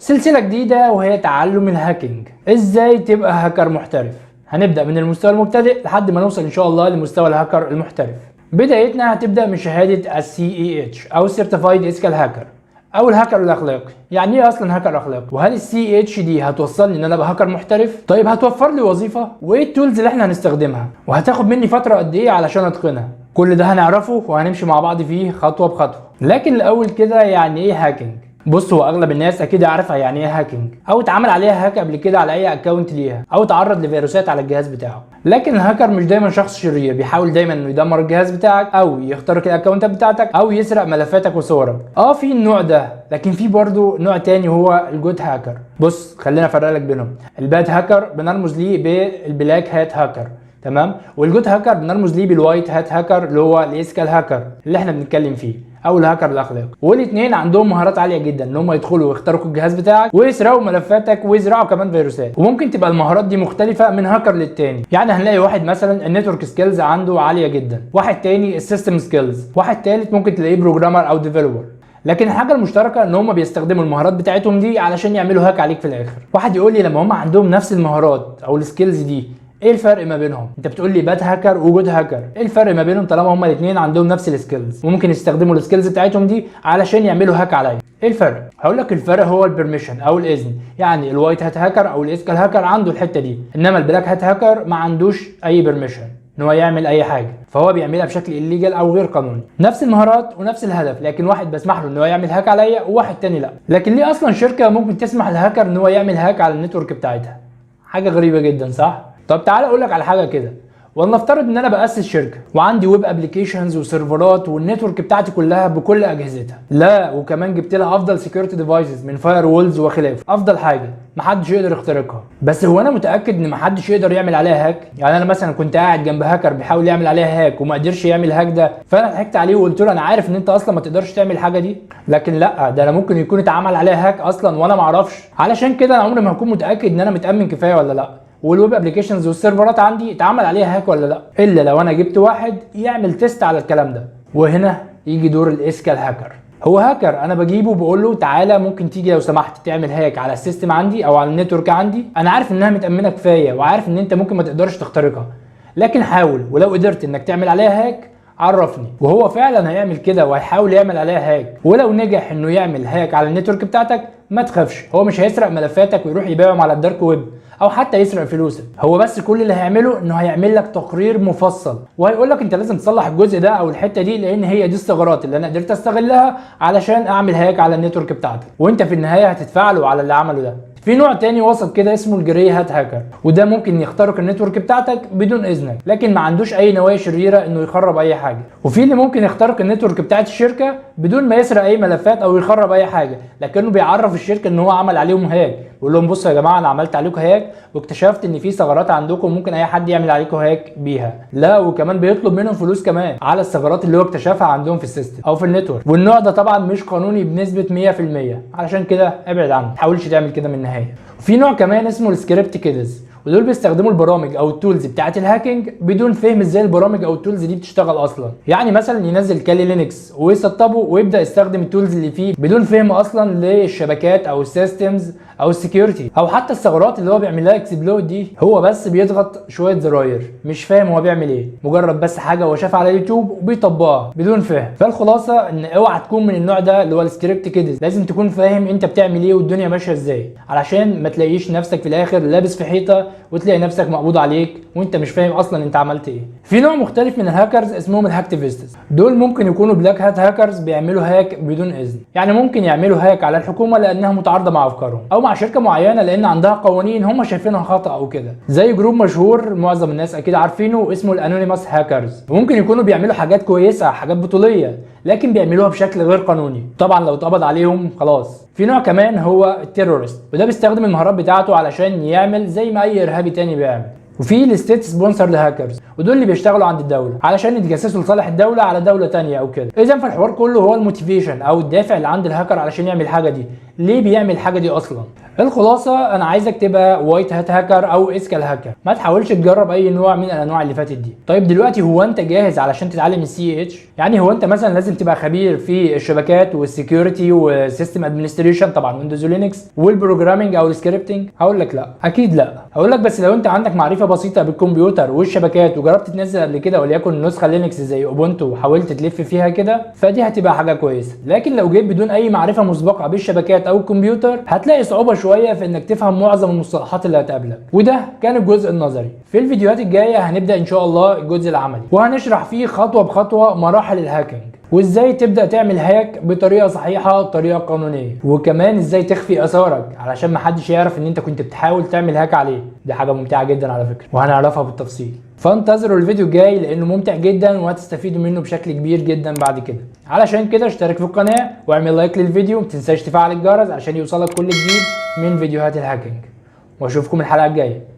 سلسلة جديدة وهي تعلم الهاكينج، ازاي تبقى هاكر محترف. هنبدأ من المستوى المبتدئ لحد ما نوصل ان شاء الله لمستوى الهاكر المحترف. بدايتنا هتبدأ من شهادة CEH او Certified Ethical Hacker او الهاكر الاخلاقي. يعني ايه اصلا هاكر اخلاقي؟ وهل CEH دي هتوصلني ان انا ابقى هاكر محترف؟ طيب هتوفر لي وظيفة؟ وايه التولز اللي احنا هنستخدمها؟ وهتاخد مني فترة قد ايه علشان اتقنها؟ كل ده هنعرفه وهنمشي مع بعض فيه خطوة بخطوة. لكن الاول كده، يعني ايه هاكينج؟ بص، هو اغلب الناس اكيد عارفه يعني ايه هاكينج، او اتعمل عليها هاك قبل كده على اي اكونت ليها، او اتعرض لفيروسات على الجهاز بتاعه. لكن الهاكر مش دايما شخص شرير بيحاول دايما انه يدمر الجهاز بتاعك او يخترق الاكونتات بتاعتك او يسرق ملفاتك وصورك. في النوع ده، لكن في برضه نوع تاني هو الجود هاكر. بص خلينا افرق لك بينهم. الباد هاكر بنرمز ليه بالبلاك هات هاكر، تمام؟ والجود هاكر بنرمز ليه بالوايت هات هاكر اللي هو الايثيكال هاكر اللي احنا بنتكلم فيه، او الهاكر الاخلاقي. والاثنين عندهم مهارات عاليه جدا ان هم يدخلوا ويخترقوا الجهاز بتاعك ويسرقوا ملفاتك ويزرعوا كمان فيروسات. وممكن تبقى المهارات دي مختلفه من هاكر للتاني. يعني هنلاقي واحد مثلا النتورك سكيلز عنده عاليه جدا، واحد تاني السيستم سكيلز، واحد تالت ممكن تلاقيه بروجرامر او ديفلوبر. لكن الحاجه المشتركه ان هم بيستخدموا المهارات بتاعتهم دي علشان يعملوا هاك عليك في الاخر. واحد يقول لي لما هم عندهم نفس المهارات او السكيلز دي، ايه الفرق ما بينهم؟ انت بتقول لي باد هاكر وجود هاكر، ايه الفرق ما بينهم طالما هما الاثنين عندهم نفس السكيلز وممكن يستخدموا السكيلز بتاعتهم دي علشان يعملوا هاك عليا؟ ايه الفرق؟ هقول لك الفرق هو البرميشن او الاذن. يعني الوايت هات هاكر او الايثيكال هاكر عنده الحته دي، انما البلاك هات هاكر ما عندوش اي برميشن ان هو يعمل اي حاجه، فهو بيعملها بشكل الليجل او غير قانوني. نفس المهارات ونفس الهدف، لكن واحد بسمح له ان هو يعمل هاك عليا وواحد تاني لا. لكن ليه اصلا شركه ممكن تسمح للهاكر ان هو يعمل هاك على النتورك بتاعتها؟ حاجه غريبه جدا، صح؟ طب تعالى اقول لك على حاجه كده. ولنفترض ان انا باسس شركه وعندي ويب ابلكيشنز وسيرفرات والنتورك بتاعتي كلها بكل اجهزتها، لا وكمان جبت لها افضل سكيورتي ديفايسز من فاير وولز وخلافه، افضل حاجه محدش يقدر يخترقها. بس هو انا متاكد ان محدش يقدر يعمل عليها هاك؟ يعني انا مثلا كنت قاعد جنب هاكر بيحاول يعمل عليها هاك وما قدرش يعمل هاك ده، فانا ضحكت عليه وقلت له انا عارف ان انت اصلا ما تقدرش تعمل الحاجه دي. لكن لا، ده انا ممكن يكون اتعمل عليها هاك اصلا وانا ما اعرفش. علشان كده انا عمري ما هكون متاكد ان انا متامن كفايه ولا لا، والويب ابلكيشنز والسيرفرات عندي اتعمل عليها هاك ولا لا، الا لو انا جبت واحد يعمل تيست على الكلام ده. وهنا يجي دور الايثيكال هاكر. هو هاكر انا بجيبه بقول له تعالى ممكن تيجي لو سمحت تعمل هاك على السيستم عندي او على النتورك عندي، انا عارف انها متامنه كفايه وعارف ان انت ممكن ما تقدرش تخترقها، لكن حاول، ولو قدرت انك تعمل عليها هاك عرفني. وهو فعلا هيعمل كده وهيحاول يعمل عليها هاك، ولو نجح انه يعمل هاك على النتورك بتاعتك ما تخافش، هو مش هيسرق ملفاتك ويروح يبيعهم على الدارك ويب او حتى يسرق فلوسك. هو بس كل اللي هيعمله انه هيعمل لك تقرير مفصل وهيقول لك انت لازم تصلح الجزء ده او الحته دي، لان هي دي الثغرات اللي انا قدرت استغلها علشان اعمل هاك على النتورك بتاعتك، وانت في النهايه هتدفع له على اللي عمله ده. في نوع تاني وسط كده اسمه الجري هات هاكر، وده ممكن يخترق النتورك بتاعتك بدون اذنك، لكن ما عندوش اي نوايا شريره انه يخرب اي حاجه. وفي اللي ممكن يخترق النتورك بتاعت الشركه بدون ما يسرق اي ملفات او يخرب اي حاجه، لكنه بيعرف الشركه ان هو عمل عليهم هاك، بيقول لهم بصوا يا جماعه انا عملت عليكم هاك واكتشفت ان في ثغرات عندكم ممكن اي حد يعمل عليكم هاك بيها. لا، وكمان بيطلب منهم فلوس كمان على الثغرات اللي هو اكتشفها عندهم في السيستم او في النتورك. والنوع ده طبعا مش قانوني بنسبه 100%، علشان كده ابعد عنه، ما تحاولش تعمل كده من النهايه. في نوع كمان اسمه السكريبت كيدز، ودول بيستخدموا البرامج او التولز بتاعت الهاكينج بدون فهم ازاي البرامج او التولز دي بتشتغل اصلا. يعني مثلا ينزل كالي لينكس ويسطبه ويبدا يستخدم التولز اللي فيه بدون فهم اصلا للشبكات او السيستمز او السكيورتي او حتى الثغرات اللي هو بيعمل لها اكسبلويت دي. هو بس بيضغط شويه زراير، مش فاهم هو بيعمل ايه، مجرد بس حاجه هو شافها على يوتيوب وبيطبقها بدون فهم. فالخلاصه ان اوعى تكون من النوع ده اللي هو السكريبت كيدز، لازم تكون فاهم انت بتعمل ايه والدنيا ماشيه ازاي، علشان ما تلاقيش نفسك في الاخر لابس في حيطه وتلاقي نفسك مقبوض عليك وانت مش فاهم اصلا انت عملت ايه. في نوع مختلف من الهاكرز اسمهم الهاكتيفيستس، دول ممكن يكونوا بلاك هات هاكرز بيعملوا هاك بدون اذن. يعني ممكن يعملوا هاك على الحكومه لانها متعارضه مع افكارهم، او مع شركه معينه لان عندها قوانين هم شايفينها خطا او كده، زي جروب مشهور معظم الناس اكيد عارفينه اسمه الانونيمous هاكرز. وممكن يكونوا بيعملوا حاجات كويسه، حاجات بطوليه، لكن بيعملوها بشكل غير قانوني، طبعا لو اتقبض عليهم خلاص. في نوع كمان هو التيرورست، وده بيستخدم المهارات بتاعته علشان يعمل زي ما اي ارهابي تاني بيعمل. وفي الستيت سبونسرد هاكرز، ودول اللي بيشتغلوا عند الدوله علشان يتجسسوا لصالح الدوله على دوله تانية او كده. اذا فالحوار كله هو الموتيفيشن او الدافع اللي عند الهاكر علشان يعمل الحاجه دي. ليه بيعمل الحاجه دي اصلا؟ الخلاصه انا عايزك تبقى وايت هات هاكر او اسكال هاكر، ما تحاولش تجرب اي نوع من الانواع اللي فاتت دي. طيب دلوقتي هو انت جاهز علشان تتعلم السي اتش؟ يعني هو انت مثلا لازم تبقى خبير في الشبكات والسكيورتي والسيستم ادمنستريشن، طبعا ويندوز ولينكس، والبروجرامنج او السكريبتنج؟ هقول لك لا، اكيد لا. هقول لك بس لو انت عندك معرفه بسيطه بالكمبيوتر والشبكات وجربت تنزل قبل كده وليكن نسخه لينكس زي اوبونتو وحاولت تلف فيها كده، فدي هتبقى حاجه كويسه. لكن لو جيت بدون اي معرفه مسبقه بالشبكات او الكمبيوتر هتلاقي صعوبه شويه في انك تفهم معظم المصطلحات اللي هتقابلك. وده كان الجزء النظري. في الفيديوهات الجايه هنبدا ان شاء الله الجزء العملي، وهنشرح فيه خطوه بخطوه مراحل الهاكينج، وازاي تبدا تعمل هاك بطريقه صحيحه وطريقه قانونيه، وكمان ازاي تخفي اثارك علشان محدش يعرف ان انت كنت بتحاول تعمل هاك عليه. دي حاجه ممتعه جدا على فكره، وهنعرفها بالتفصيل. فانتظروا الفيديو الجاي لانه ممتع جدا وهتستفيدوا منه بشكل كبير جدا بعد كده. علشان كده اشترك في القناه واعمل لايك للفيديو، متنساش تفعل الجرس عشان يوصلك كل جديد من فيديوهات الهاكينج، واشوفكم الحلقه الجايه.